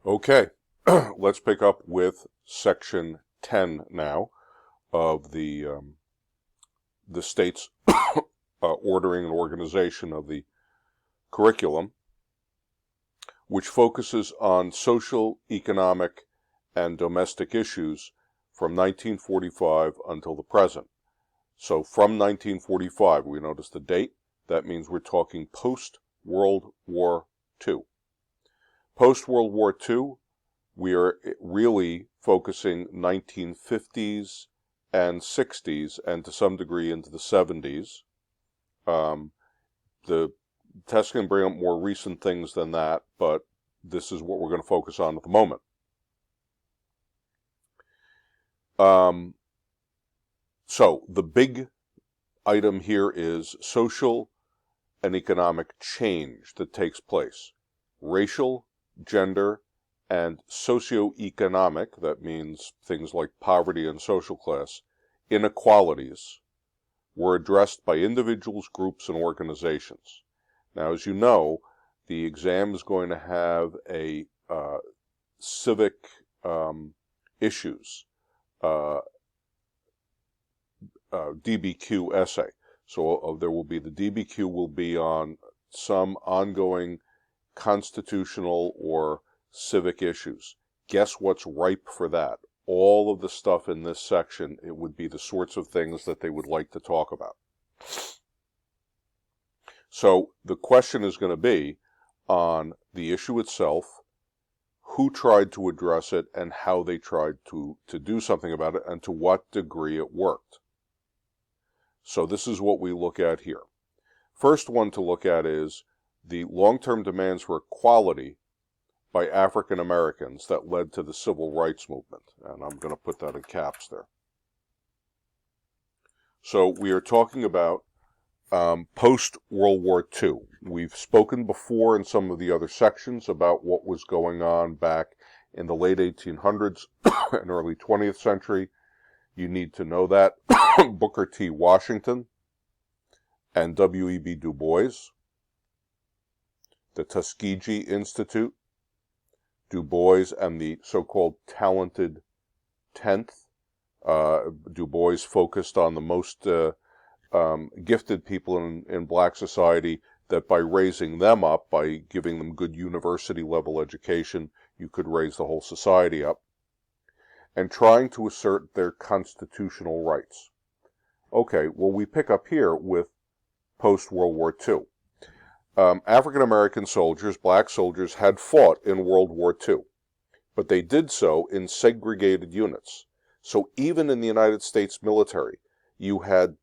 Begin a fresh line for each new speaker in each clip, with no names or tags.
Okay, let's pick up with section 10 now of the state's ordering and organization of the curriculum, which focuses on social, economic, and domestic issues from 1945 until the present. So from 1945, we notice the date. That means we're talking post-World War II. Post-World War II, we are really focusing 1950s and 60s, and to some degree into the 70s. The test can bring up more recent things than that, but this is what we're going to focus on at the moment. So the big item here is social and economic change that takes place. Racial, gender, and socioeconomic, that means things like poverty and social class, inequalities were addressed by individuals, groups, and organizations. Now, as you know, the exam is going to have a civic issues DBQ essay. So there will be the DBQ will be on some ongoing constitutional or civic issues. Guess what's ripe for that? All of the stuff in this section, it would be the sorts of things that they would like to talk about. So the question is going to be on the issue itself, who tried to address it, and how they tried to do something about it, and to what degree it worked. So this is what we look at here. First one to look at is the long-term demands for equality by African Americans that led to the civil rights movement. And I'm going to put that in caps there. So we are talking about post-World War II. We've spoken before in some of the other sections about what was going on back in the late 1800s and early 20th century. You need to know that Booker T. Washington and W.E.B. Du Bois, the Tuskegee Institute, Du Bois and the so-called Talented Tenth. Du Bois focused on the most gifted people in black society, that by raising them up, by giving them good university-level education, you could raise the whole society up, and trying to assert their constitutional rights. Okay, well, we pick up here with post-World War II. African-American soldiers, black soldiers, had fought in World War II, but they did so in segregated units. So even in the United States military, you had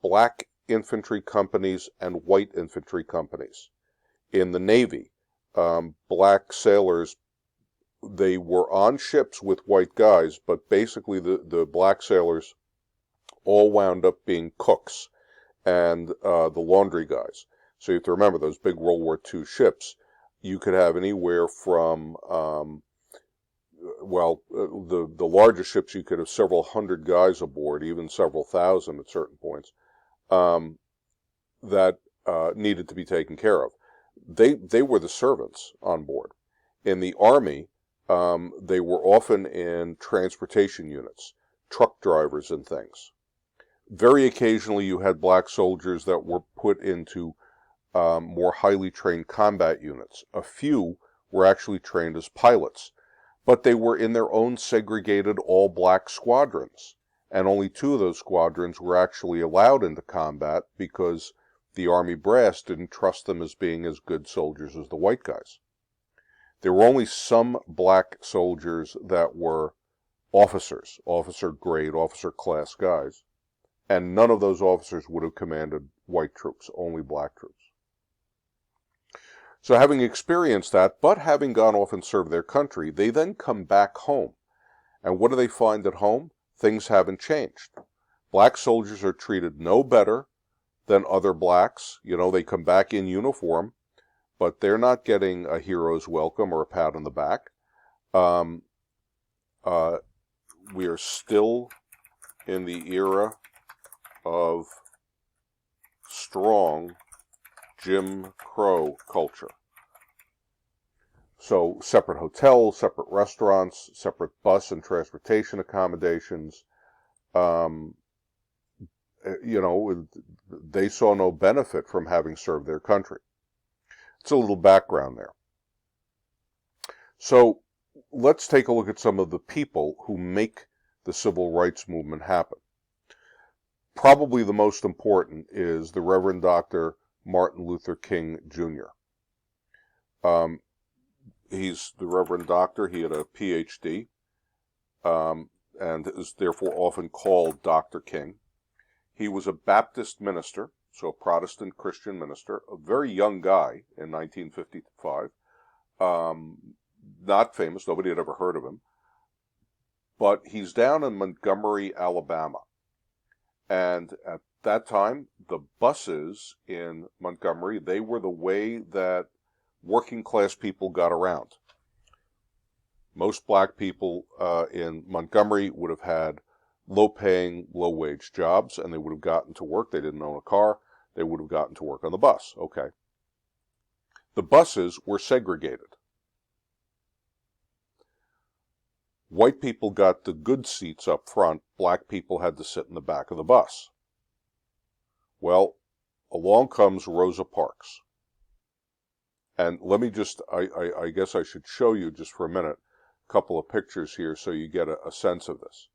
black infantry companies and white infantry companies. In the Navy, black sailors, they were on ships with white guys, but basically the black sailors all wound up being cooks and the laundry guys. So you have to remember, those big World War II ships, you could have anywhere from, the largest ships, you could have several hundred guys aboard, even several thousand at certain points, that needed to be taken care of. They were the servants on board. In the Army, they were often in transportation units, truck drivers and things. Very occasionally you had black soldiers that were put into more highly trained combat units. A few were actually trained as pilots, but they were in their own segregated all-black squadrons, and only 2 of those squadrons were actually allowed into combat because the Army brass didn't trust them as being as good soldiers as the white guys. There were only some black soldiers that were officers, officer grade, officer class guys, and none of those officers would have commanded white troops, only black troops. So having experienced that, but having gone off and served their country, they then come back home. And what do they find at home? Things haven't changed. Black soldiers are treated no better than other blacks. You know, they come back in uniform, but they're not getting a hero's welcome or a pat on the back. We are still in the era of strong Jim Crow culture. So separate hotels, separate restaurants, separate bus and transportation accommodations. Um, they saw no benefit from having served their country. It's a little background there. So let's take a look at some of the people who make the civil rights movement happen. Probably the most important is the Reverend Dr. Martin Luther King Jr. He's the Reverend Doctor. He had a PhD, and is therefore often called Dr. King. He was a Baptist minister, so a Protestant Christian minister, a very young guy in 1955. Not famous, nobody had ever heard of him. But he's down in Montgomery, Alabama. And at that time, the buses in Montgomery, they were the way that working class people got around. Most black people in Montgomery would have had low-paying, low-wage jobs, and they would have gotten to work. They didn't own a car. They would have gotten to work on the bus. Okay. The buses were segregated. White people got the good seats up front. Black people had to sit in the back of the bus. Well, along comes Rosa Parks. And let me just, I guess I should show you just for a minute a couple of pictures here so you get a sense of this.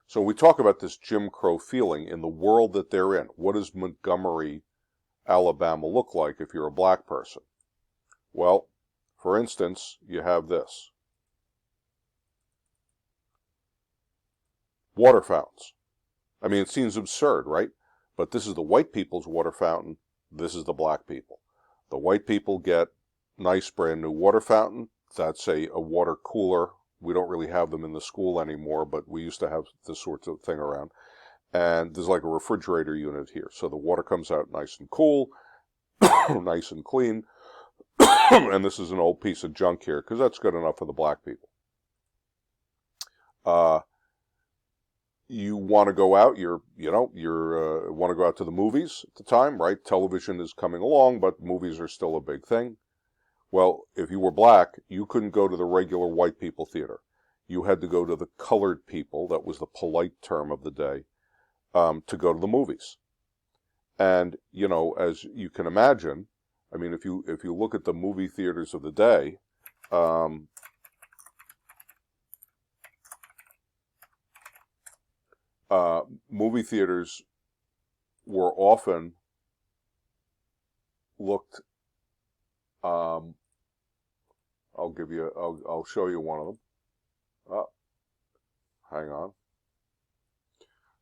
So we talk about this Jim Crow feeling in the world that they're in. What does Montgomery, Alabama look like if you're a black person? Well, for instance, you have this. Water fountains. I mean, it seems absurd, right? But this is the white people's water fountain. This is the black people. The white people get nice brand new water fountain. That's a water cooler. We don't really have them in the school anymore, but we used to have this sort of thing around. And there's like a refrigerator unit here. So the water comes out nice and cool, nice and clean. And this is an old piece of junk here because that's good enough for the black people. You want to go out, you want to go out to the movies at the time, right? Television is coming along, but movies are still a big thing. Well, if you were black, you couldn't go to the regular white people theater. You had to go to the colored people, that was the polite term of the day, to go to the movies. And, as you can imagine, I mean, if you look at the movie theaters of the day, movie theaters were often looked, I'll show you one of them. Hang on.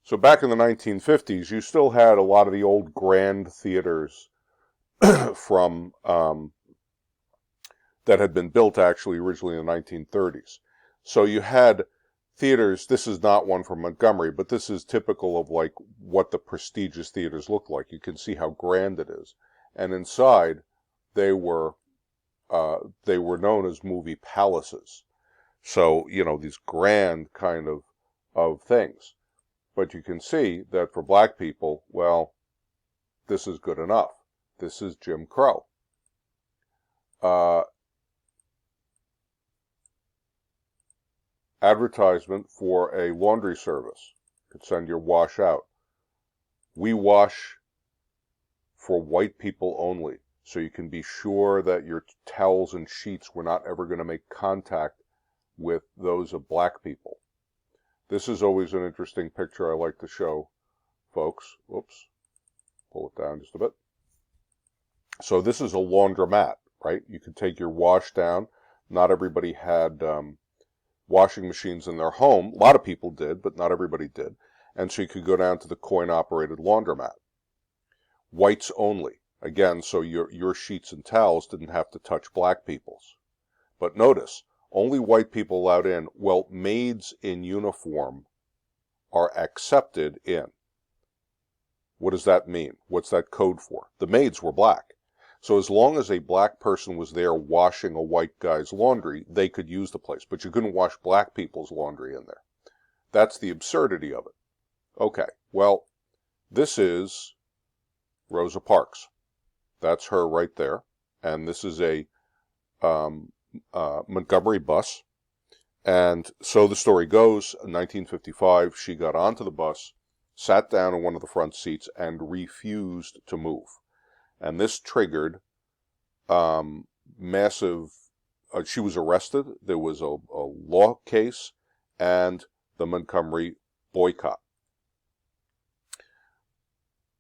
So back in the 1950s, you still had a lot of the old grand theaters from, that had been built actually originally in the 1930s. So you had theaters, this is not one from Montgomery, but this is typical of like what the prestigious theaters look like. You can see how grand it is. And inside, they were known as movie palaces. So, these grand kind of things. But you can see that for black people, well, this is good enough. This is Jim Crow. Advertisement for a laundry service. You could send your wash out. We wash for white people only. So you can be sure that your towels and sheets were not ever going to make contact with those of black people. This is always an interesting picture I like to show folks. Whoops. Pull it down just a bit. So this is a laundromat, right? You could take your wash down. Not everybody had washing machines in their home. A lot of people did, but not everybody did. And so you could go down to the coin-operated laundromat. Whites only. Again, so your sheets and towels didn't have to touch black people's. But notice, only white people allowed in. Well, maids in uniform are accepted in. What does that mean? What's that code for? The maids were black. So as long as a black person was there washing a white guy's laundry, they could use the place. But you couldn't wash black people's laundry in there. That's the absurdity of it. Okay, well, this is Rosa Parks. That's her right there. And this is a Montgomery bus. And so the story goes, in 1955, she got onto the bus, sat down in one of the front seats, and refused to move. And this triggered massive, she was arrested, there was a law case, and the Montgomery boycott.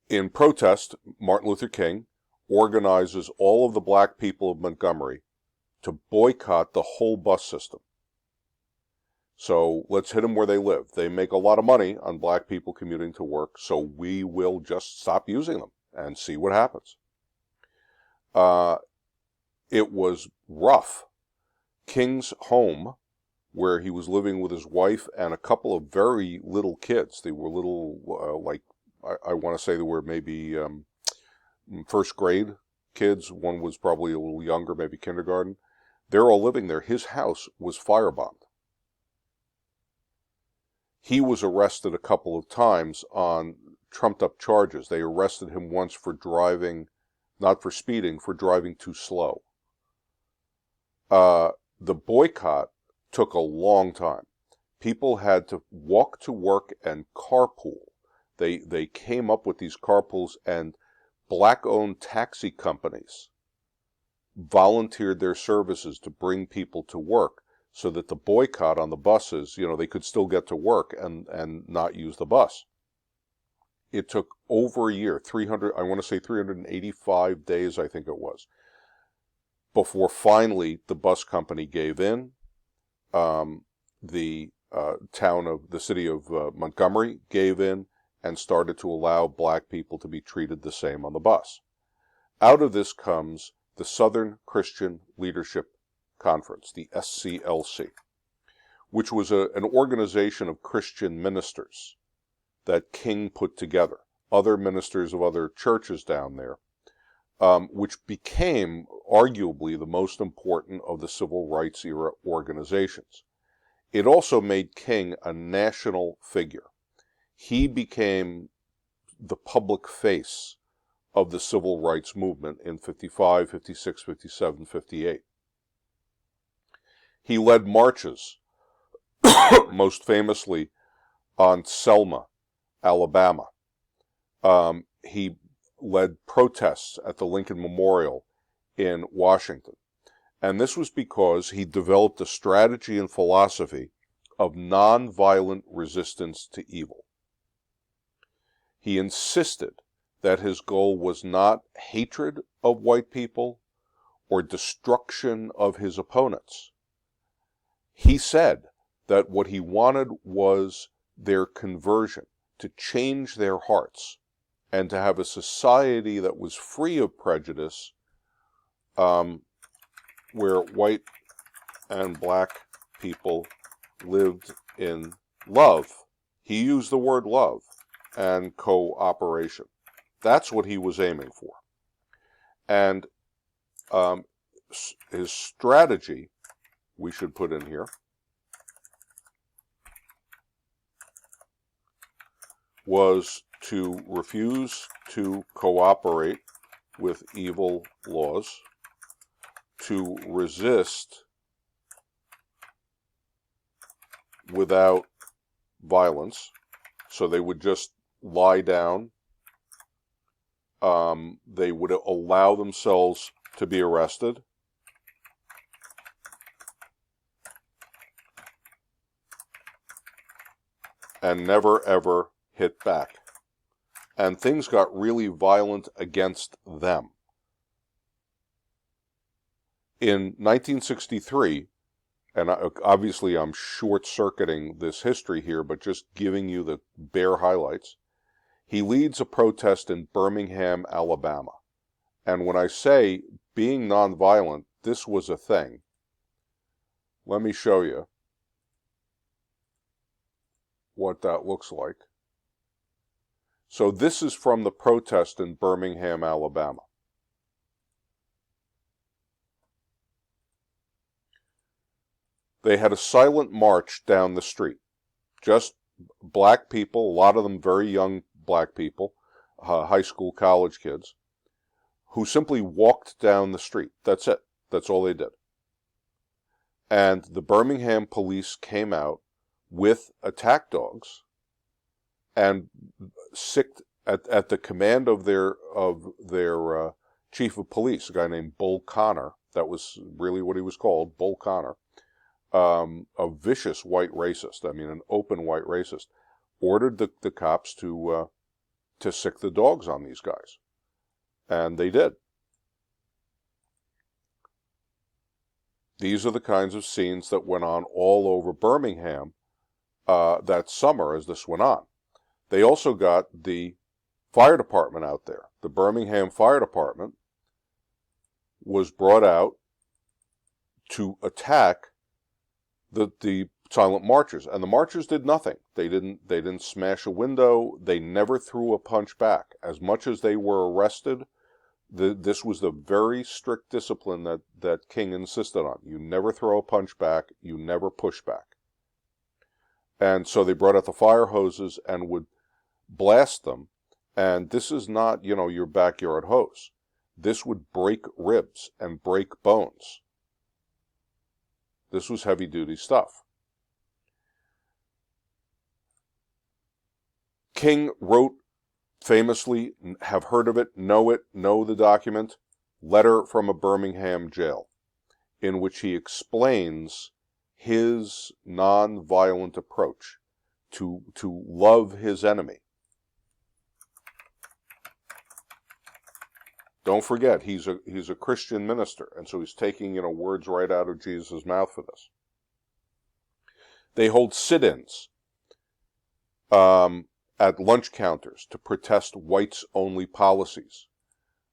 In protest, Martin Luther King organizes all of the black people of Montgomery to boycott the whole bus system. So let's hit them where they live. They make a lot of money on black people commuting to work, so we will just stop using them and see what happens. It was rough. King's home, where he was living with his wife and a couple of very little kids. They were little, I want to say they were maybe first grade kids. One was probably a little younger, maybe kindergarten. They're all living there. His house was firebombed. He was arrested a couple of times on trumped-up charges. They arrested him once for driving, not for speeding, for driving too slow. The boycott took a long time. People had to walk to work and carpool. They came up with these carpools, and black-owned taxi companies volunteered their services to bring people to work, so that the boycott on the buses, they could still get to work and not use the bus. It took over a year, 385 days, I think it was, before finally the bus company gave in. The city of Montgomery gave in and started to allow black people to be treated the same on the bus. Out of this comes the Southern Christian Leadership Conference, the SCLC, which was an organization of Christian ministers that King put together, other ministers of other churches down there, which became arguably the most important of the civil rights era organizations. It also made King a national figure. He became the public face of the civil rights movement in 55, 56, 57, 58. He led marches, most famously on Selma, Alabama. He led protests at the Lincoln Memorial in Washington. And this was because he developed a strategy and philosophy of nonviolent resistance to evil. He insisted that his goal was not hatred of white people or destruction of his opponents. He said that what he wanted was their conversion, to change their hearts, and to have a society that was free of prejudice, where white and black people lived in love. He used the word love and cooperation. That's what he was aiming for. And his strategy, we should put in here, was to refuse to cooperate with evil laws, to resist without violence. So they would just lie down. They would allow themselves to be arrested. And never ever hit back. And things got really violent against them. In 1963, and obviously I'm short-circuiting this history here, but just giving you the bare highlights, he leads a protest in Birmingham, Alabama. And when I say being nonviolent, this was a thing. Let me show you what that looks like. So this is from the protest in Birmingham, Alabama. They had a silent march down the street. Just black people, a lot of them very young black people, high school, college kids, who simply walked down the street. That's it. That's all they did. And the Birmingham police came out with attack dogs and sicked at the command of their chief of police, a guy named Bull Connor. That was really what he was called, Bull Connor. A vicious white racist. I mean, an open white racist. Ordered the cops to sick the dogs on these guys. And they did. These are the kinds of scenes that went on all over Birmingham that summer as this went on. They also got the fire department out there. The Birmingham Fire Department was brought out to attack the silent marchers, and the marchers did nothing. They didn't smash a window. They never threw a punch back. As much as they were arrested, this was the very strict discipline that King insisted on. You never throw a punch back. You never push back. And so they brought out the fire hoses and would blast them. And this is not, your backyard hose. This would break ribs and break bones. This was heavy-duty stuff. King wrote famously, have heard of it, know the document, Letter from a Birmingham Jail, in which he explains his non-violent approach to love his enemy. Don't forget, he's a Christian minister, and so he's taking, words right out of Jesus' mouth for this. They hold sit-ins at lunch counters to protest whites-only policies.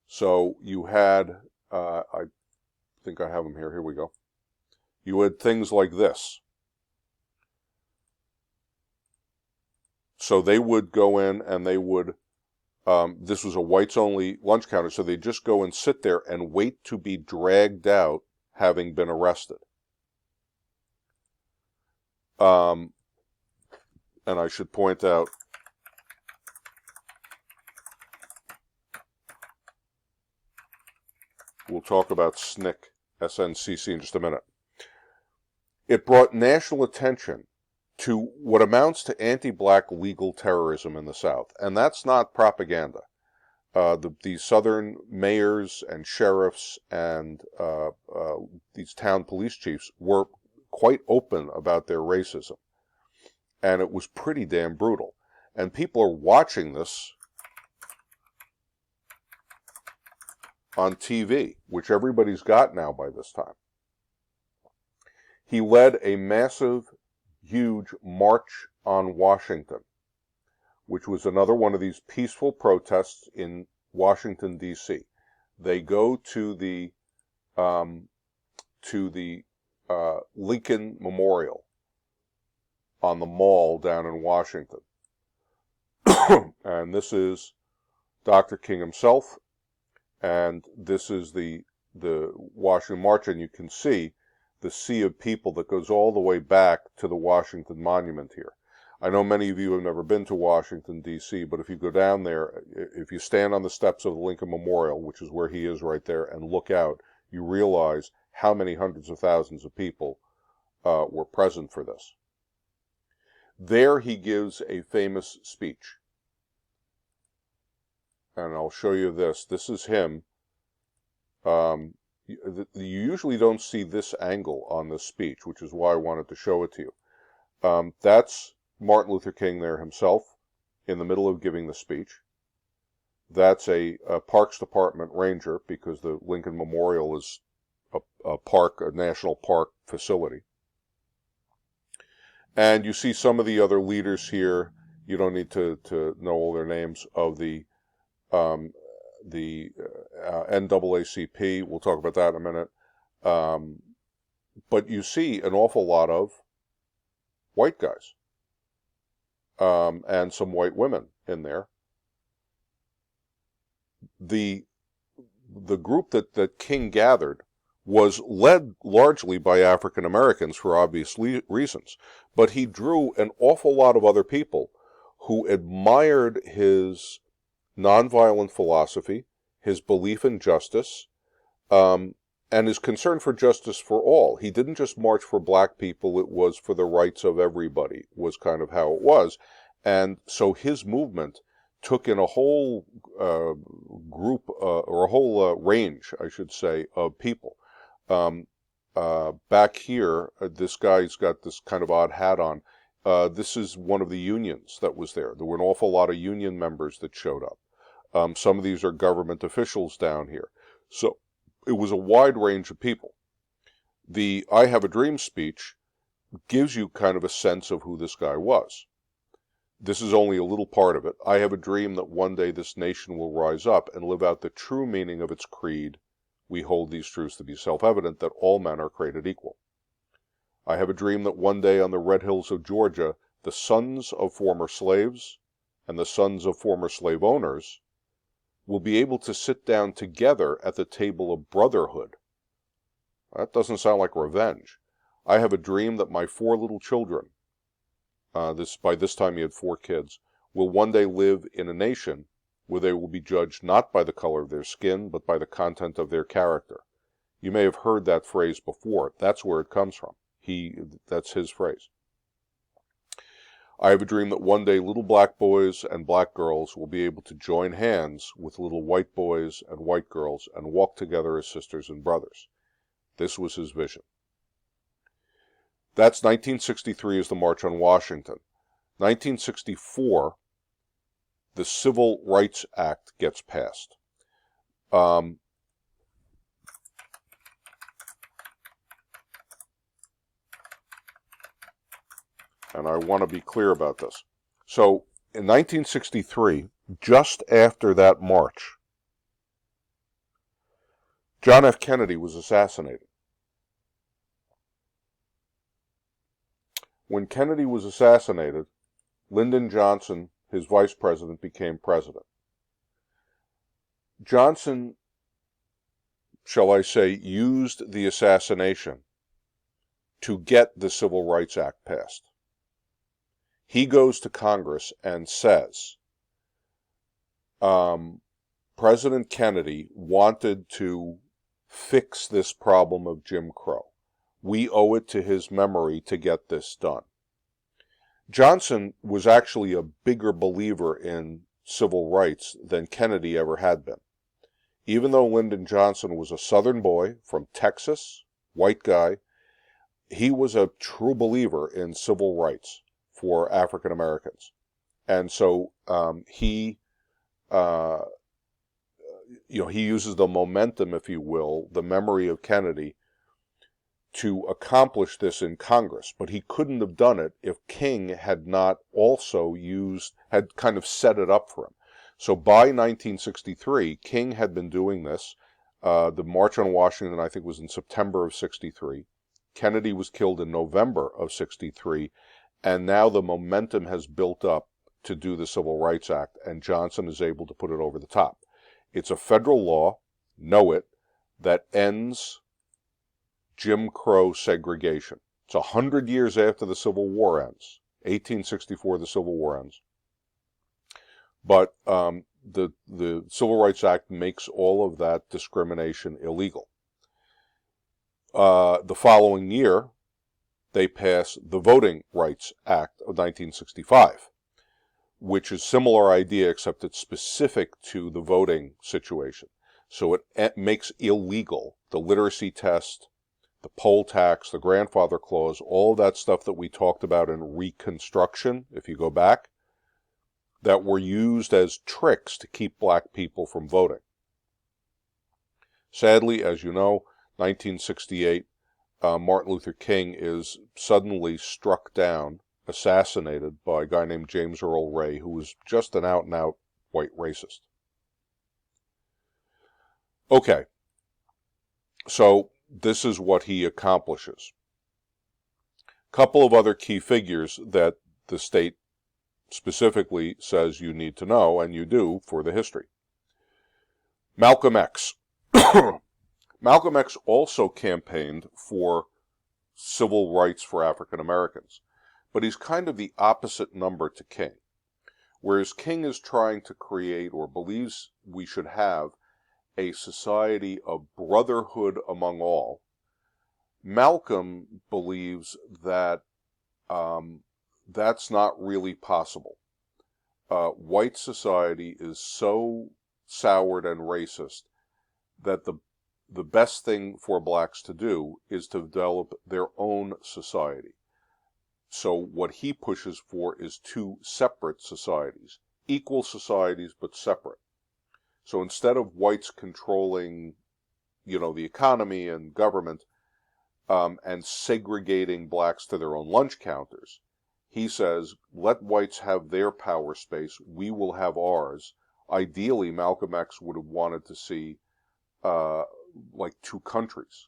So you had, I think I have them here. Here we go. You had things like this. So they would go in and they would, this was a whites-only lunch counter, so they'd just go and sit there and wait to be dragged out, having been arrested. And I should point out, we'll talk about SNCC, SNCC, in just a minute. It brought national attention to what amounts to anti-black legal terrorism in the South. And that's not propaganda. The Southern mayors and sheriffs and these town police chiefs were quite open about their racism. And it was pretty damn brutal. And people are watching this on TV, which everybody's got now by this time. He led a massive, huge march on Washington, which was another one of these peaceful protests in Washington, D.C. They go to the Lincoln Memorial on the Mall down in Washington. And this is Dr. King himself, and this is the Washington March, and you can see the sea of people that goes all the way back to the Washington Monument here. I know many of you have never been to Washington, D.C., but if you go down there, if you stand on the steps of the Lincoln Memorial, which is where he is right there, and look out, you realize how many hundreds of thousands of people were present for this. There he gives a famous speech. And I'll show you this. This is him. You usually don't see this angle on this speech, which is why I wanted to show it to you. That's Martin Luther King there himself, in the middle of giving the speech. That's a Parks Department ranger, because the Lincoln Memorial is a park, a national park facility. And you see some of the other leaders here. You don't need to know all their names, of the NAACP. We'll talk about that in a minute. But you see an awful lot of white guys, and some white women in there. The group that King gathered was led largely by African Americans for obvious reasons, but he drew an awful lot of other people who admired his nonviolent philosophy, his belief in justice, and and his concern for justice for all. He didn't just march for black people, it was for the rights of everybody, was kind of how it was. And so his movement took in a whole group, or a whole range, I should say, of people. Back here, this guy's got this kind of odd hat on. This is one of the unions that was there. There were an awful lot of union members that showed up. Some of these are government officials down here. So it was a wide range of people. The I Have a Dream speech gives you kind of a sense of who this guy was. This is only a little part of it. I have a dream that one day this nation will rise up and live out the true meaning of its creed. We hold these truths to be self-evident, that all men are created equal. I have a dream that one day on the red hills of Georgia, the sons of former slaves and the sons of former slave owners will be able to sit down together at the table of brotherhood. That doesn't sound like revenge. I have a dream that my 4 little children, by this time he had 4 kids, will one day live in a nation where they will be judged not by the color of their skin, but by the content of their character. You may have heard that phrase before. That's where it comes from. That's his phrase. I have a dream that one day little black boys and black girls will be able to join hands with little white boys and white girls and walk together as sisters and brothers. This was his vision. That's 1963 is the March on Washington. 1964, the Civil Rights Act gets passed. And I want to be clear about this. So, in 1963, just after that march, John F. Kennedy was assassinated. When Kennedy was assassinated, Lyndon Johnson, his vice president, became president. Johnson, shall I say, used the assassination to get the Civil Rights Act passed. He goes to Congress and says, President Kennedy wanted to fix this problem of Jim Crow. We owe it to his memory to get this done. Johnson was actually a bigger believer in civil rights than Kennedy ever had been. Even though Lyndon Johnson was a Southern boy from Texas, white guy, he was a true believer in civil rights for African Americans. And so he uses the momentum, if you will, the memory of Kennedy to accomplish this in Congress. But he couldn't have done it if King had not also had kind of set it up for him. So by 1963, King had been doing this. The March on Washington, I think, was in September of 63. Kennedy was killed in November of 63. And now the momentum has built up to do the Civil Rights Act, and Johnson is able to put it over the top. It's a federal law, know it, that ends Jim Crow segregation. It's 100 years after the Civil War ends. 1864, the Civil War ends. But the Civil Rights Act makes all of that discrimination illegal. The following year, they pass the Voting Rights Act of 1965, which is a similar idea, except it's specific to the voting situation. So it makes illegal the literacy test, the poll tax, the grandfather clause, all of that stuff that we talked about in Reconstruction, if you go back, that were used as tricks to keep black people from voting. Sadly, as you know, 1968, Martin Luther King is suddenly struck down, assassinated by a guy named James Earl Ray, who was just an out-and-out white racist. Okay, so this is what he accomplishes. A couple of other key figures that the state specifically says you need to know, and you do for the history. Malcolm X. Malcolm X also campaigned for civil rights for African Americans, but he's kind of the opposite number to King. Whereas King is trying to create, or believes we should have, a society of brotherhood among all, Malcolm believes that that's not really possible. White society is so soured and racist that the best thing for blacks to do is to develop their own society. So what he pushes for is two separate societies, equal societies but separate. So instead of whites controlling, the economy and government, and segregating blacks to their own lunch counters, he says, let whites have their power space, we will have ours. Ideally, Malcolm X would have wanted to see like two countries,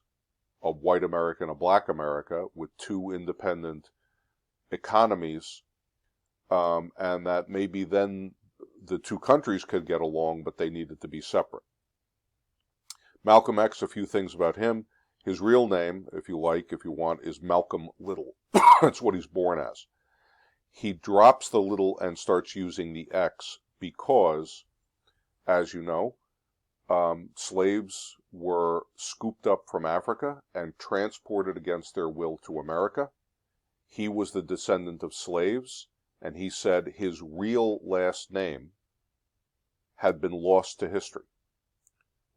a white America and a black America, with two independent economies, and that maybe then the two countries could get along, but they needed to be separate. Malcolm X, a few things about him. His real name, if you want, is Malcolm Little. That's what he's born as. He drops the little and starts using the X because, as you know, slaves were scooped up from Africa and transported against their will to America. He was the descendant of slaves, and he said his real last name had been lost to history.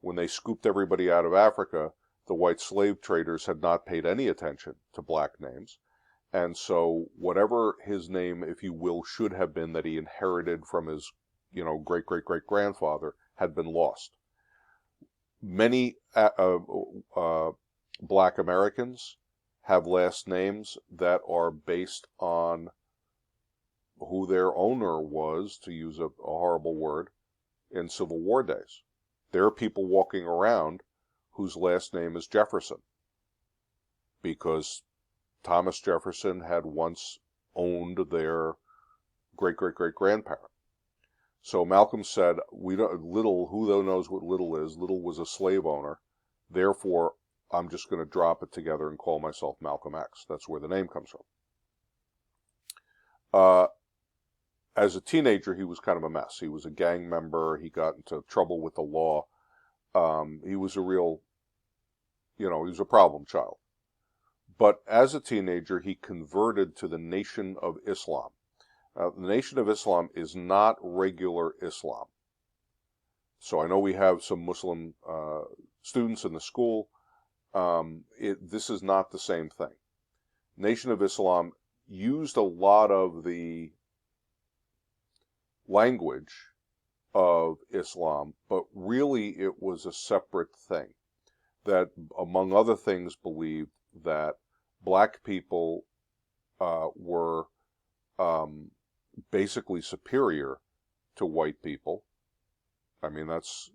When they scooped everybody out of Africa, the white slave traders had not paid any attention to black names, and so whatever his name, if you will, should have been that he inherited from his, great-great-great-grandfather had been lost. Many black Americans have last names that are based on who their owner was, to use a horrible word, in Civil War days. There are people walking around whose last name is Jefferson because Thomas Jefferson had once owned their great-great-great-grandparent. So Malcolm said, who knows what Little is? Little was a slave owner. Therefore, I'm just going to drop it together and call myself Malcolm X. That's where the name comes from. As a teenager, he was kind of a mess. He was a gang member. He got into trouble with the law. He was a real, he was a problem child. But as a teenager, he converted to the Nation of Islam. The Nation of Islam is not regular Islam. So I know we have some Muslim students in the school. This is not the same thing. Nation of Islam used a lot of the language of Islam, but really it was a separate thing that, among other things, believed that black people were basically superior to white people. I mean, that's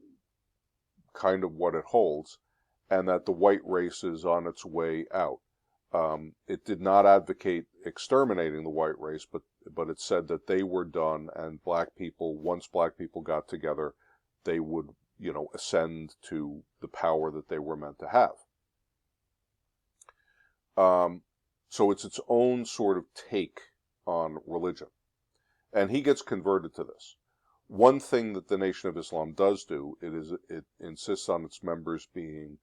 kind of what it holds, and that the white race is on its way out. It did not advocate exterminating the white race, but it said that they were done, and once black people got together, they would, ascend to the power that they were meant to have. So it's its own sort of take on religion. And he gets converted to this. One thing that the Nation of Islam does do, it insists on its members being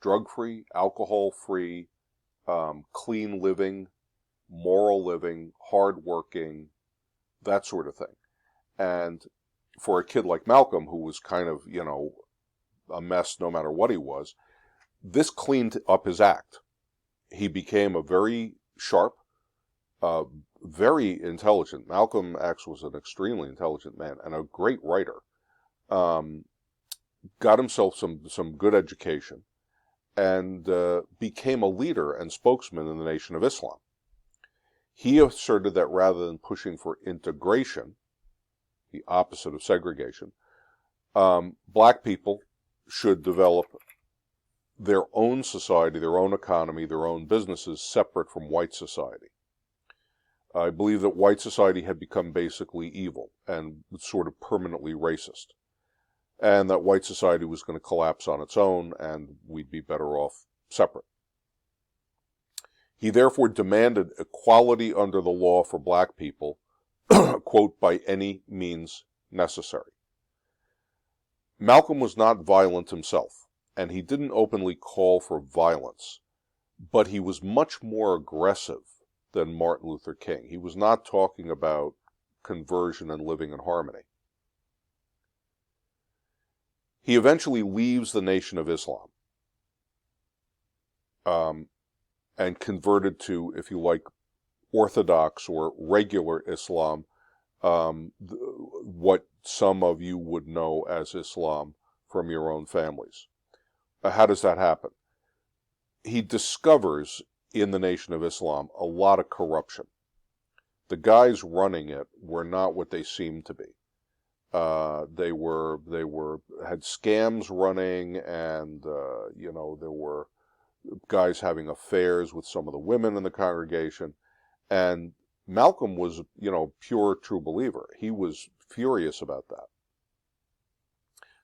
drug-free, alcohol-free, clean living, moral living, hard-working, that sort of thing. And for a kid like Malcolm, who was kind of, a mess no matter what he was, this cleaned up his act. He became a very sharp, very intelligent. Malcolm X was an extremely intelligent man and a great writer. Got himself some good education and became a leader and spokesman in the Nation of Islam. He asserted that rather than pushing for integration, the opposite of segregation, black people should develop their own society, their own economy, their own businesses separate from white society. I believe that white society had become basically evil and sort of permanently racist, and that white society was going to collapse on its own and we'd be better off separate. He therefore demanded equality under the law for black people, quote, by any means necessary. Malcolm was not violent himself, and he didn't openly call for violence, but he was much more aggressive than Martin Luther King. He was not talking about conversion and living in harmony. He eventually leaves the Nation of Islam and converted to, if you like, Orthodox or regular Islam, what some of you would know as Islam from your own families. How does that happen? He discovers in the Nation of Islam a lot of corruption. The guys running it were not what they seemed to be. They had scams running, and there were guys having affairs with some of the women in the congregation, and Malcolm was, pure true believer. He was furious about that.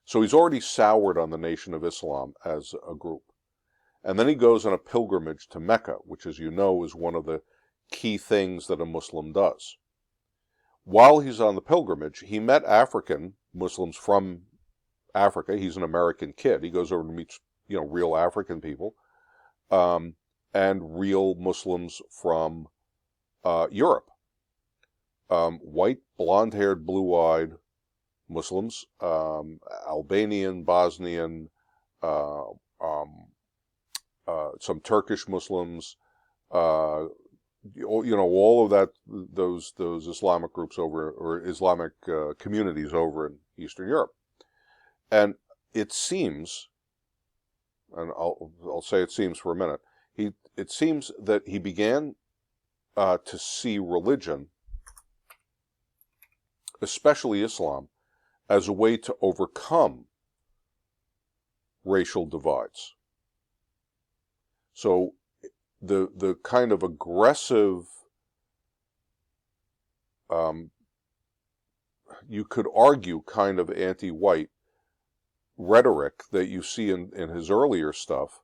So he's already soured on the Nation of Islam as a group. And then he goes on a pilgrimage to Mecca, which, as you know, is one of the key things that a Muslim does. While he's on the pilgrimage, he met African Muslims from Africa. He's an American kid. He goes over to meet, real African people, and real Muslims from Europe. White, blonde-haired, blue-eyed Muslims, Albanian, Bosnian, some Turkish Muslims, all of that, those Islamic groups over, or Islamic communities over in Eastern Europe. And it seems, and I'll say it seems for a minute, it seems that he began to see religion, especially Islam, as a way to overcome racial divides. So the kind of aggressive, you could argue kind of anti-white rhetoric that you see in his earlier stuff,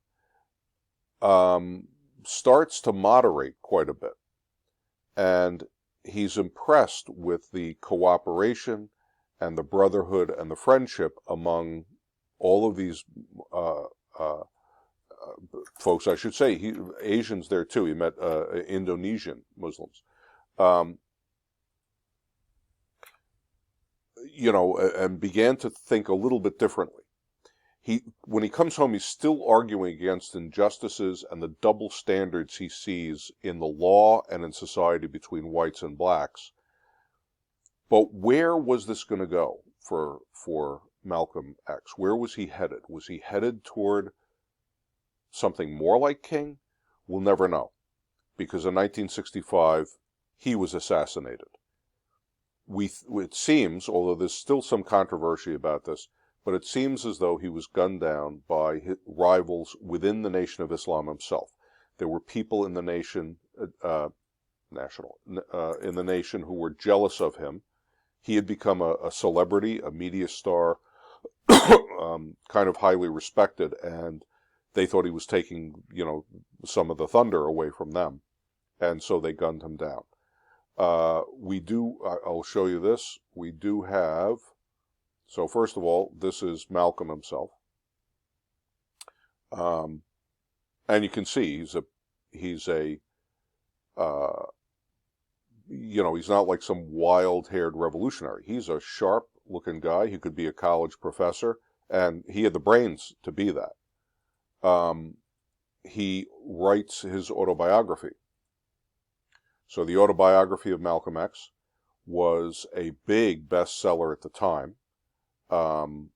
starts to moderate quite a bit. And he's impressed with the cooperation and the brotherhood and the friendship among all of these folks, I should say. Asians there too. He met Indonesian Muslims. And began to think a little bit differently. When he comes home, he's still arguing against injustices and the double standards he sees in the law and in society between whites and blacks. But where was this going to go for Malcolm X? Where was he headed? Was he headed toward something more like King? We'll never know, because in 1965 he was assassinated. It seems, although there's still some controversy about this, but it seems as though he was gunned down by rivals within the Nation of Islam himself. There were people in the nation, in the nation, who were jealous of him. He had become a celebrity, a media star, kind of highly respected, and they thought he was taking, some of the thunder away from them, and so they gunned him down. I'll show you this. We do have, so first of all, this is Malcolm himself. And you can see he's not like some wild-haired revolutionary. He's a sharp-looking guy. He could be a college professor, and he had the brains to be that. He writes his autobiography. So the autobiography of Malcolm X was a big bestseller at the time, and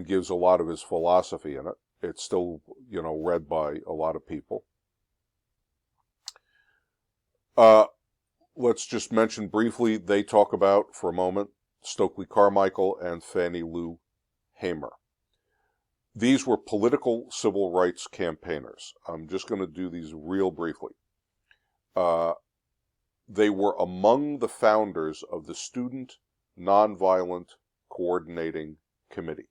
gives a lot of his philosophy in it. It's still, read by a lot of people. Let's just mention briefly, they talk about, for a moment, Stokely Carmichael and Fannie Lou Hamer. These were political civil rights campaigners. I'm just going to do these real briefly. They were among the founders of the Student Nonviolent Coordinating Committee,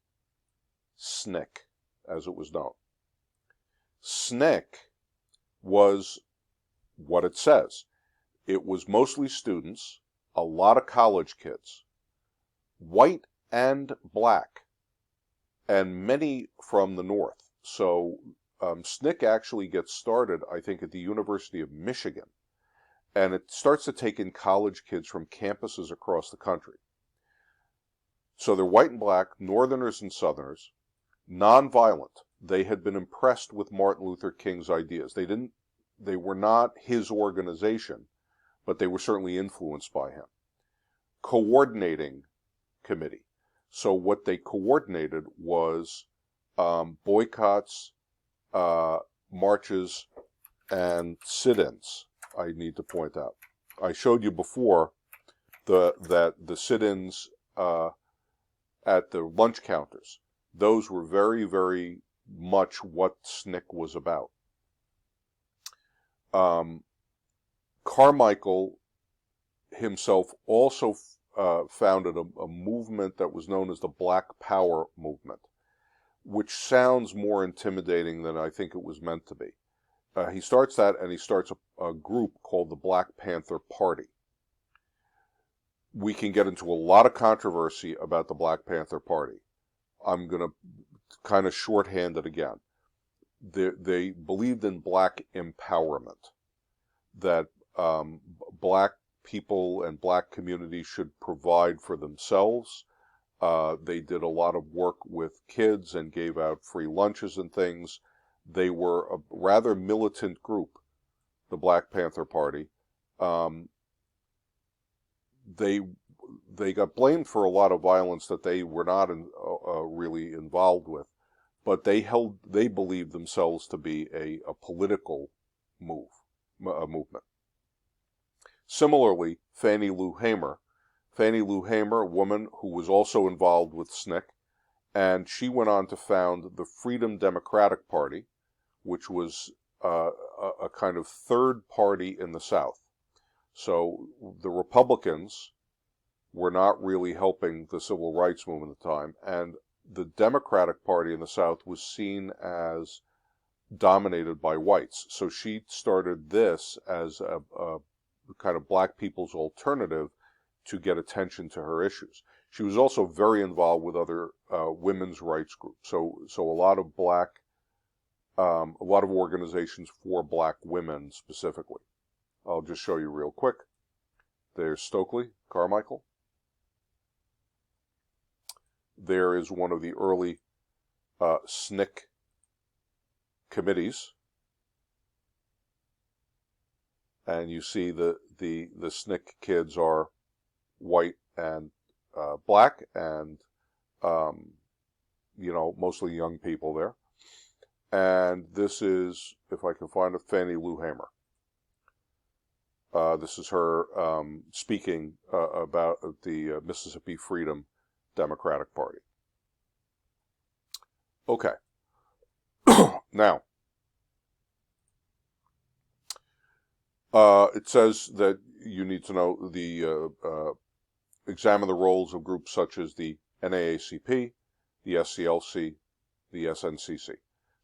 SNCC, as it was known. SNCC was what it says. It was mostly students, a lot of college kids, white and black. and many from the North. So SNCC actually gets started, I think, at the University of Michigan, and it starts to take in college kids from campuses across the country. So they're white and black, Northerners and Southerners, nonviolent. They had been impressed with Martin Luther King's ideas. They were not his organization, but they were certainly influenced by him. Coordinating committee. So what they coordinated was boycotts, marches, and sit-ins, I need to point out. I showed you before that the sit-ins at the lunch counters, those were very, very much what SNCC was about. Carmichael himself also founded a movement that was known as the Black Power movement, which sounds more intimidating than I think it was meant to be. He starts that, and he starts a group called the Black Panther Party. We can get into a lot of controversy about the Black Panther Party. I'm going to kind of shorthand it again. They believed in black empowerment, that black people and black communities should provide for themselves. They did a lot of work with kids and gave out free lunches and things. They were a rather militant group, the Black Panther Party. They got blamed for a lot of violence that they were not really involved with, but they believed themselves to be a political movement. Similarly, Fannie Lou Hamer, a woman who was also involved with SNCC, and she went on to found the Freedom Democratic Party, which was a kind of third party in the South. So the Republicans were not really helping the civil rights movement at the time, and the Democratic Party in the South was seen as dominated by whites. So she started this as a kind of black people's alternative to get attention to her issues. She was also very involved with other women's rights groups. So a lot of organizations for black women specifically. I'll just show you real quick. There's Stokely Carmichael. There is one of the early SNCC committees, and you see the SNCC kids are white and black, and mostly young people there. And this is, if I can find it, Fannie Lou Hamer. This is her speaking about the Mississippi Freedom Democratic Party. Okay. Now, it says that you need to know examine the roles of groups such as the NAACP, the SCLC, the SNCC.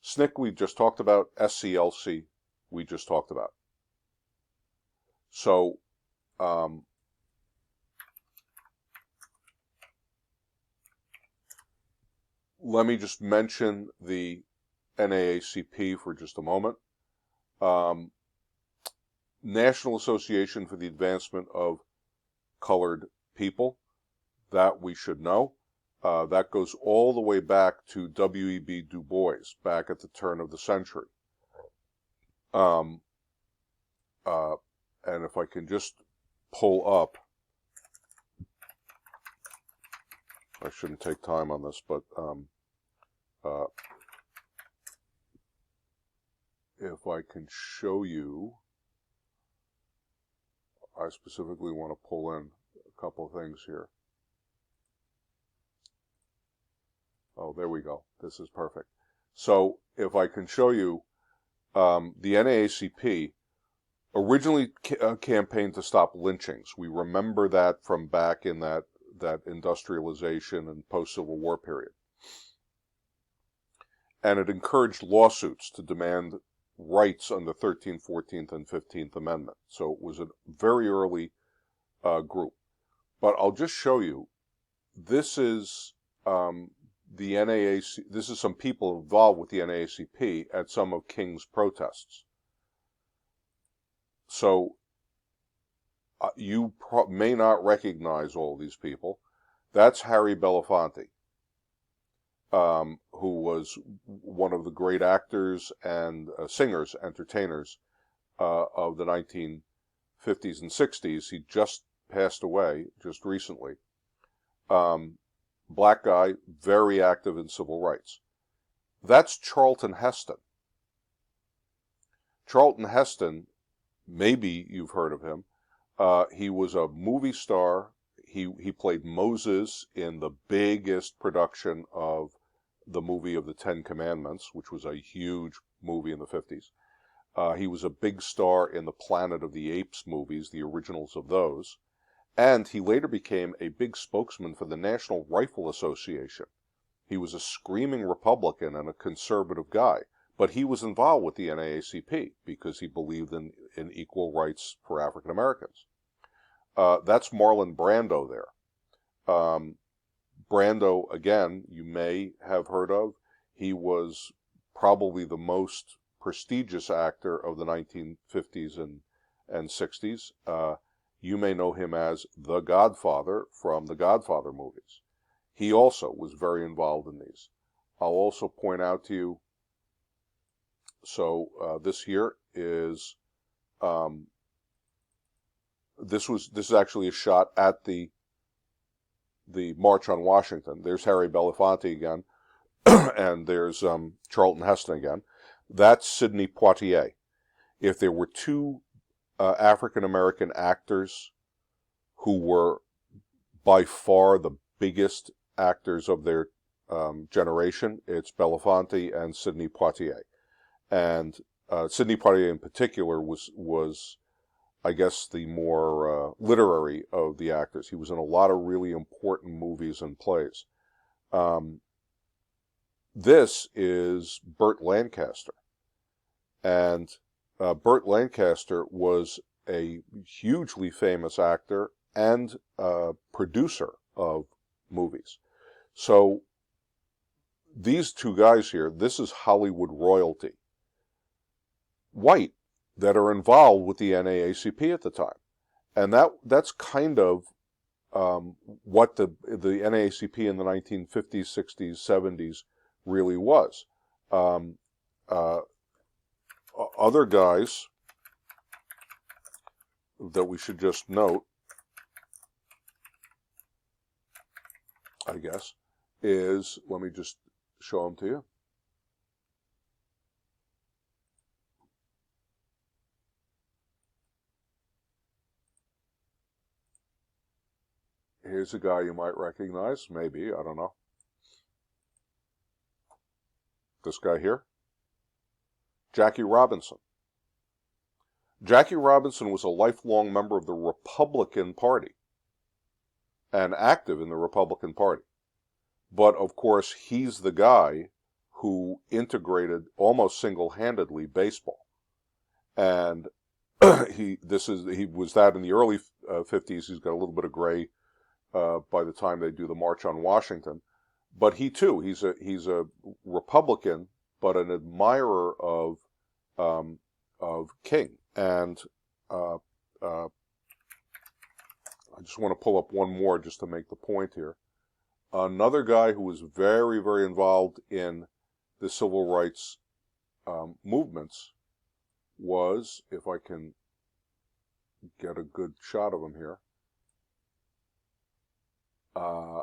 SNCC we just talked about, SCLC we just talked about. So, let me just mention the NAACP for just a moment. National Association for the Advancement of Colored People, that we should know. That goes all the way back to W.E.B. Du Bois, back at the turn of the century. And if I can just pull up, I shouldn't take time on this, but if I can show you, I specifically want to pull in a couple of things here. Oh, there we go. This is perfect. So if I can show you, the NAACP originally campaigned to stop lynchings. We remember that from back in that industrialization and post-Civil War period. And it encouraged lawsuits to demand rights under 13th, 14th, and 15th Amendment. So it was a very early group. But I'll just show you, this is the NAAC, this is some people involved with the NAACP at some of King's protests. So you may not recognize all these people. That's Harry Belafonte, who was one of the great actors and singers, entertainers of the 1950s and 60s. He just passed away just recently. Black guy, very active in civil rights. That's Charlton Heston. Charlton Heston, maybe you've heard of him. He was a movie star. He played Moses in the biggest production of the movie of the Ten Commandments, which was a huge movie in the 50s. He was a big star in the Planet of the Apes movies, the originals of those. And he later became a big spokesman for the National Rifle Association. He was a screaming Republican and a conservative guy, but he was involved with the NAACP because he believed in equal rights for African Americans. That's Marlon Brando there. Brando, again, you may have heard of. He was probably the most prestigious actor of the 1950s and 60s. You may know him as the Godfather from the Godfather movies. He also was very involved in these. I'll also point out to you, so this here is, this is actually a shot at the March on Washington. There's Harry Belafonte again, and there's Charlton Heston again. That's Sidney Poitier. If there were two African-American actors who were by far the biggest actors of their generation, it's Belafonte and Sidney Poitier. And Sidney Poitier in particular was I guess, the more literary of the actors. He was in a lot of really important movies and plays. This is Burt Lancaster. And Burt Lancaster was a hugely famous actor and producer of movies. So these two guys here, this is Hollywood royalty. White, that are involved with the NAACP at the time. And that's kind of what the NAACP in the 1950s, 60s, 70s really was. Other guys that we should just note, I guess, is, let me just show them to you. Here's a guy you might recognize, maybe, I don't know. This guy here, Jackie Robinson. Jackie Robinson was a lifelong member of the Republican Party and active in the Republican Party. But, of course, he's the guy who integrated almost single-handedly baseball. And he was that in the early 50s. He's got a little bit of gray by the time they do the March on Washington. But he too, he's a Republican, but an admirer of King. And I just want to pull up one more just to make the point here. Another guy who was very, very involved in the civil rights movements was, if I can get a good shot of him here, hang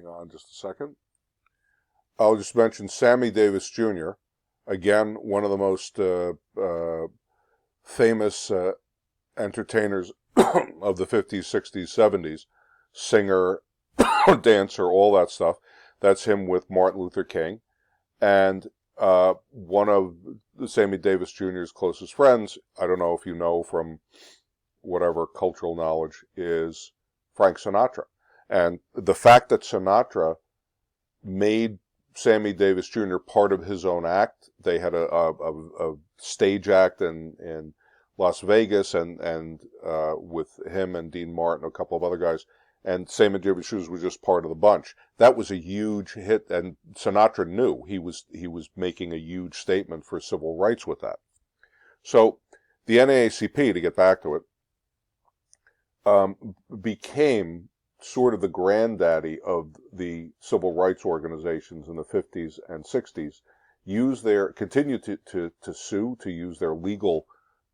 on just a second. I'll just mention Sammy Davis Jr., again, one of the most famous entertainers of the 50s, 60s, 70s, singer, dancer, all that stuff. That's him with Martin Luther King. And one of Sammy Davis Jr.'s closest friends, I don't know if you know from whatever cultural knowledge, is Frank Sinatra. And the fact that Sinatra made Sammy Davis Jr. part of his own act, they had a stage act in Las Vegas and with him and Dean Martin, a couple of other guys, and Sam and Jimmy Shoes was just part of the bunch. That was a huge hit, and Sinatra knew he was making a huge statement for civil rights with that. So the NAACP, to get back to it, became sort of the granddaddy of the civil rights organizations in the 50s and 60s, continued to sue, to use their legal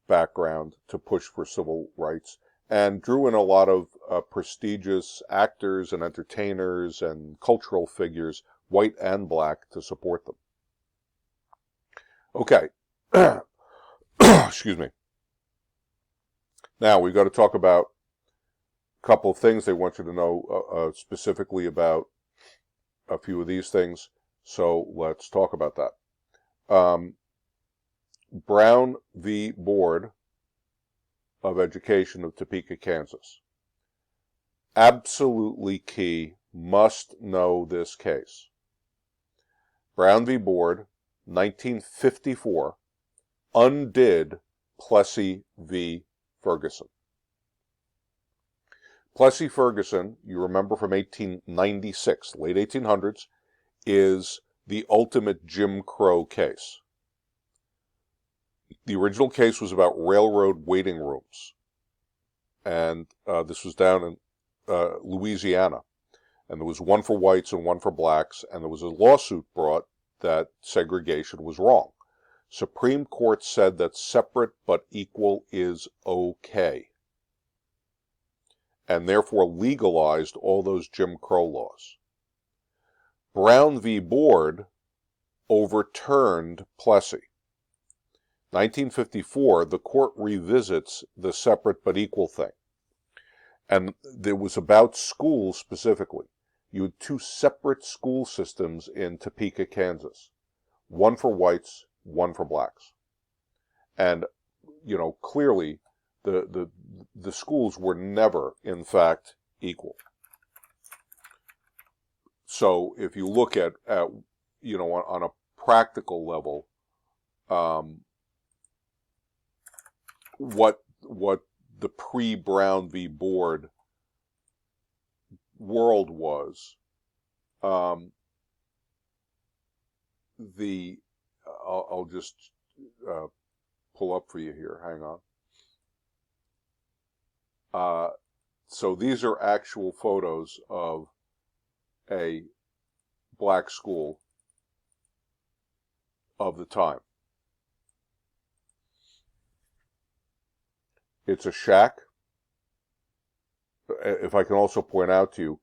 background to push for civil rights, and drew in a lot of prestigious actors and entertainers and cultural figures, white and black, to support them. Okay. Excuse me. Now, we've got to talk about a couple of things they want you to know specifically about a few of these things. So let's talk about that. Brown v. Board of Education of Topeka, Kansas. Absolutely key. Must know this case. Brown v. Board, 1954, undid Plessy v. Ferguson. Plessy Ferguson, you remember from 1896, late 1800s, is the ultimate Jim Crow case. The original case was about railroad waiting rooms, and this was down in Louisiana, and there was one for whites and one for blacks, and there was a lawsuit brought that segregation was wrong. Supreme Court said that separate but equal is okay, and therefore legalized all those Jim Crow laws. Brown v. Board overturned Plessy. 1954, the court revisits the separate but equal thing. And it was about schools specifically. You had two separate school systems in Topeka, Kansas. One for whites, one for blacks. And, you know, clearly the schools were never, in fact, equal. So if you look at you know, on a practical level, what the pre-Brown v. Board world was, I'll just pull up for you here. Hang on. So these are actual photos of a black school of the time. It's a shack. If I can also point out to you,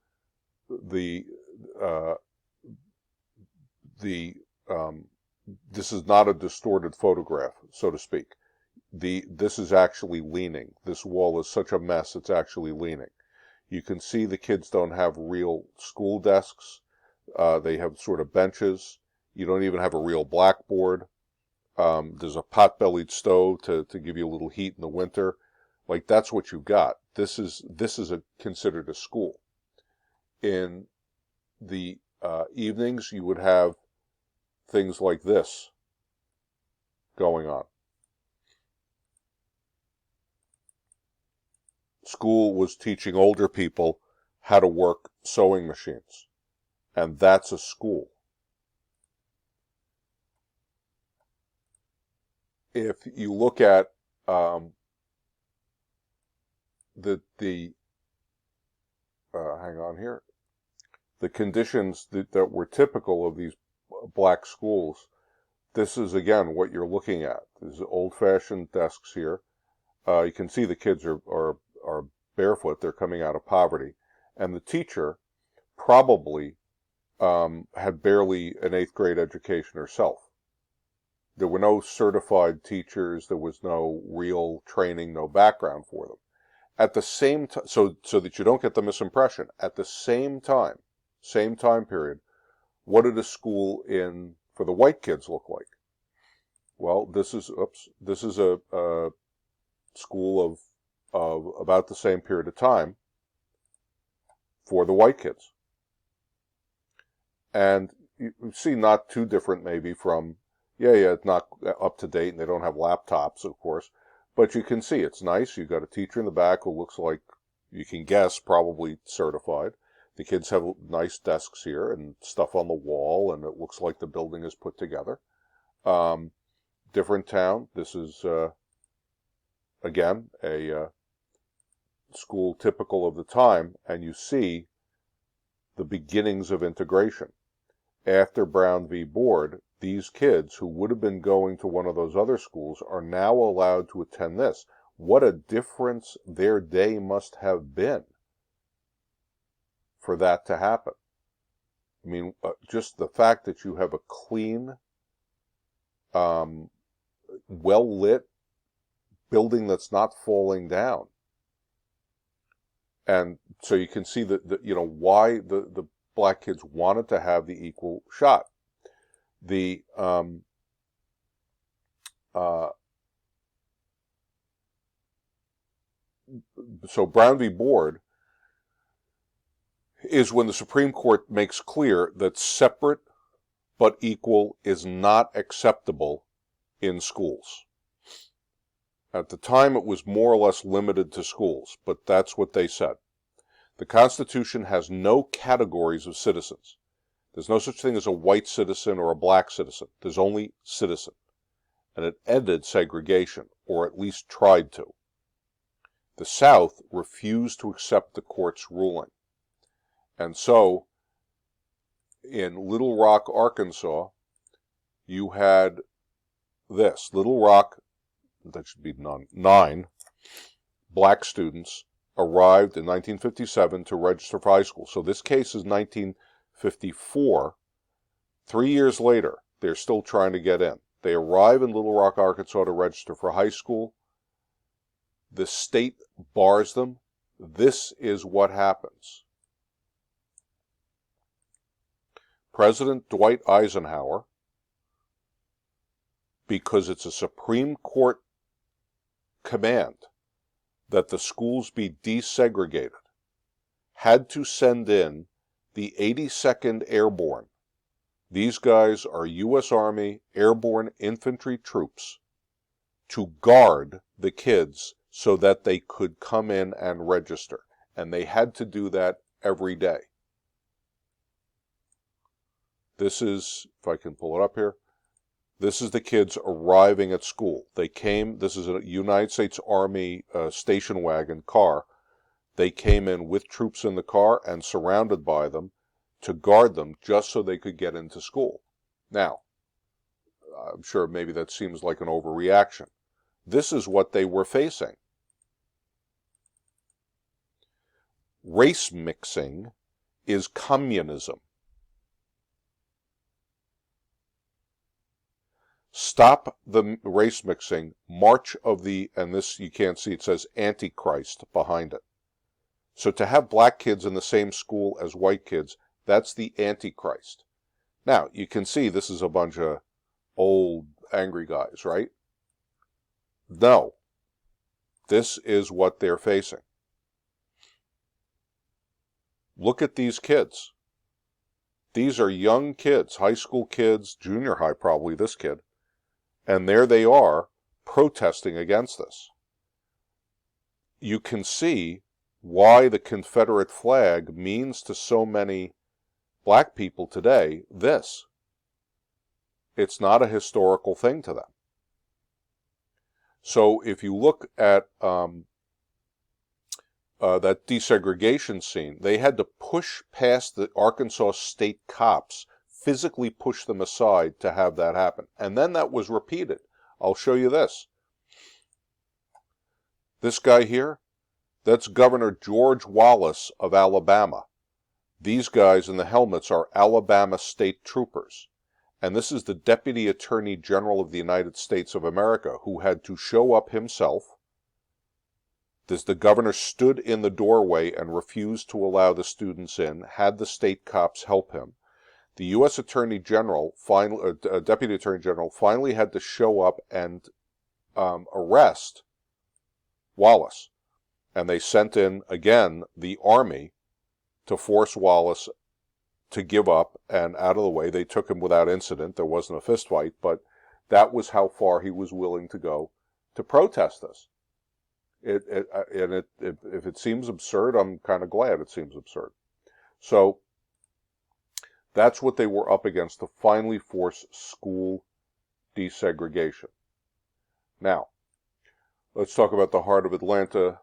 this is not a distorted photograph, so to speak. This is actually leaning. This wall is such a mess, it's actually leaning. You can see the kids don't have real school desks. They have sort of benches. You don't even have a real blackboard. There's a pot-bellied stove to give you a little heat in the winter. Like, that's what you got. This is considered a school. In the evenings, you would have things like this going on. School was teaching older people how to work sewing machines, and that's a school. If you look at hang on here, the conditions that were typical of these black schools, this is again what you're looking at. There's old-fashioned desks here. You can see the kids are barefoot. They're coming out of poverty, and the teacher probably had barely an 8th grade education herself. There were no certified teachers. There was no real training, no background for them. At the same time, so that you don't get the misimpression, at the same time period, what did a school for the white kids look like? Well, this is a school of about the same period of time for the white kids. And you see not too different maybe from, it's not up to date and they don't have laptops, of course, But you can see it's nice. You've got a teacher in the back who looks like, you can guess, probably certified. The kids have nice desks here and stuff on the wall, and it looks like the building is put together. Different town. This is, again, a school typical of the time, and you see the beginnings of integration. After Brown v. Board, these kids who would have been going to one of those other schools are now allowed to attend this. What a difference their day must have been for that to happen. I mean, just the fact that you have a clean, well-lit building that's not falling down. And so you can see that, why the black kids wanted to have the equal shot. So Brown v. Board is when the Supreme Court makes clear that separate but equal is not acceptable in schools. At the time, it was more or less limited to schools, but that's what they said. The Constitution has no categories of citizens. There's no such thing as a white citizen or a black citizen. There's only citizen. And it ended segregation, or at least tried to. The South refused to accept the court's ruling. And so, in Little Rock, Arkansas, you had this. Little Rock, that should be 9 black students arrived in 1957 to register for high school. So this case is 1954. 3 years later, they're still trying to get in. They arrive in Little Rock, Arkansas to register for high school. The state bars them. This is what happens. President Dwight Eisenhower, because it's a Supreme Court command that the schools be desegregated, had to send in the 82nd Airborne. These guys are U.S. Army Airborne Infantry troops to guard the kids so that they could come in and register. And they had to do that every day. This is, if I can pull it up here, this is the kids arriving at school. They came, this is a United States Army station wagon car. They came in with troops in the car and surrounded by them to guard them just so they could get into school. Now, I'm sure maybe that seems like an overreaction. This is what they were facing. Race mixing is communism. Stop the race mixing, march of the, and this you can't see, it says Antichrist behind it. So to have black kids in the same school as white kids, that's the Antichrist. Now, you can see this is a bunch of old, angry guys, right? No. This is what they're facing. Look at these kids. These are young kids, high school kids, junior high probably, this kid. And there they are, protesting against this. You can see why the Confederate flag means to so many black people today this. It's not a historical thing to them. So if you look at that desegregation scene, they had to push past the Arkansas state cops, physically push them aside to have that happen. And then that was repeated. I'll show you this. This guy here, that's Governor George Wallace of Alabama. These guys in the helmets are Alabama state troopers. And this is the Deputy Attorney General of the United States of America, who had to show up himself. The governor stood in the doorway and refused to allow the students in, had the state cops help him. The U.S. Attorney General, Deputy Attorney General, finally had to show up and arrest Wallace. And they sent in, again, the Army to force Wallace to give up and out of the way. They took him without incident. There wasn't a fist fight, but that was how far he was willing to go to protest this. If it seems absurd, I'm kind of glad it seems absurd. So that's what they were up against, to finally force school desegregation. Now, let's talk about the Heart of Atlanta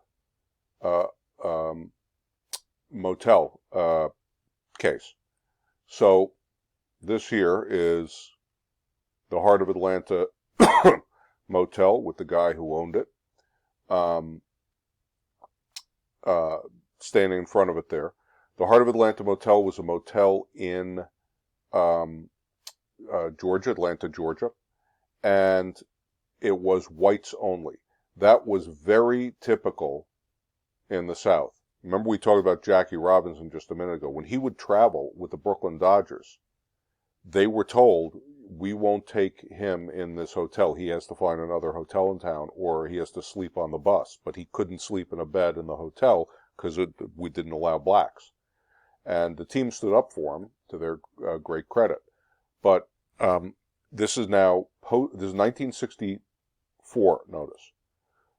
uh, um, motel case. So this here is the Heart of Atlanta motel with the guy who owned it, standing in front of it there. The Heart of Atlanta motel was a motel in Georgia, Atlanta, Georgia, and it was whites only. That was very typical in the South. Remember we talked about Jackie Robinson just a minute ago. When he would travel with the Brooklyn Dodgers, they were told, we won't take him in this hotel. He has to find another hotel in town, or he has to sleep on the bus. But he couldn't sleep in a bed in the hotel because we didn't allow blacks. And the team stood up for him, to their great credit. But this is now, this is 1964, notice.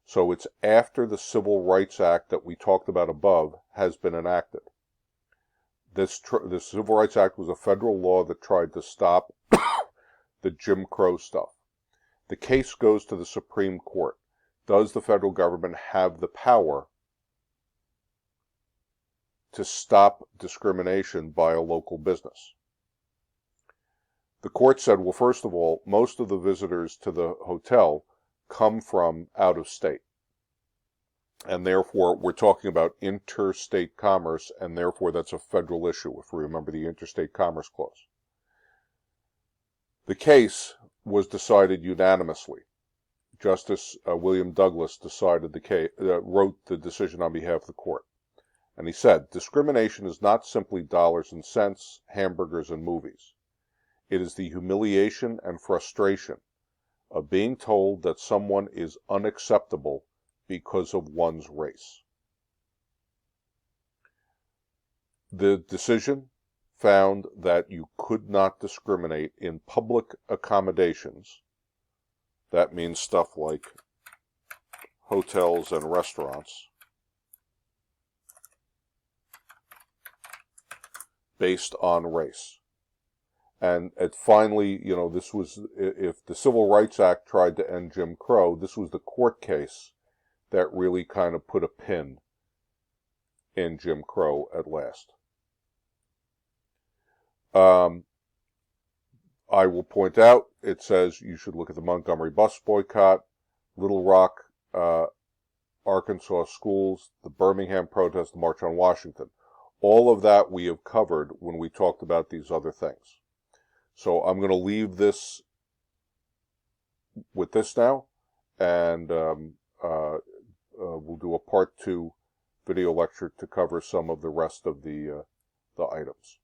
So it's after the Civil Rights Act that we talked about above has been enacted. The Civil Rights Act was a federal law that tried to stop the Jim Crow stuff. The case goes to the Supreme Court. Does the federal government have the power to stop discrimination by a local business? The court said, well, first of all, most of the visitors to the hotel come from out of state. And therefore, we're talking about interstate commerce, and therefore that's a federal issue, if we remember the Interstate Commerce Clause. The case was decided unanimously. Justice William Douglas decided the case, wrote the decision on behalf of the court. And he said, discrimination is not simply dollars and cents, hamburgers and movies. It is the humiliation and frustration of being told that someone is unacceptable because of one's race. The decision found that you could not discriminate in public accommodations. That means stuff like hotels and restaurants, based on race. And it finally, this was, if the Civil Rights Act tried to end Jim Crow, this was the court case that really kind of put a pin in Jim Crow at last. I will point out, it says you should look at the Montgomery bus boycott, Little Rock, Arkansas schools, the Birmingham protest, the March on Washington. All of that we have covered when we talked about these other things. So I'm going to leave this with this now, and we'll do a part 2 video lecture to cover some of the rest of the items.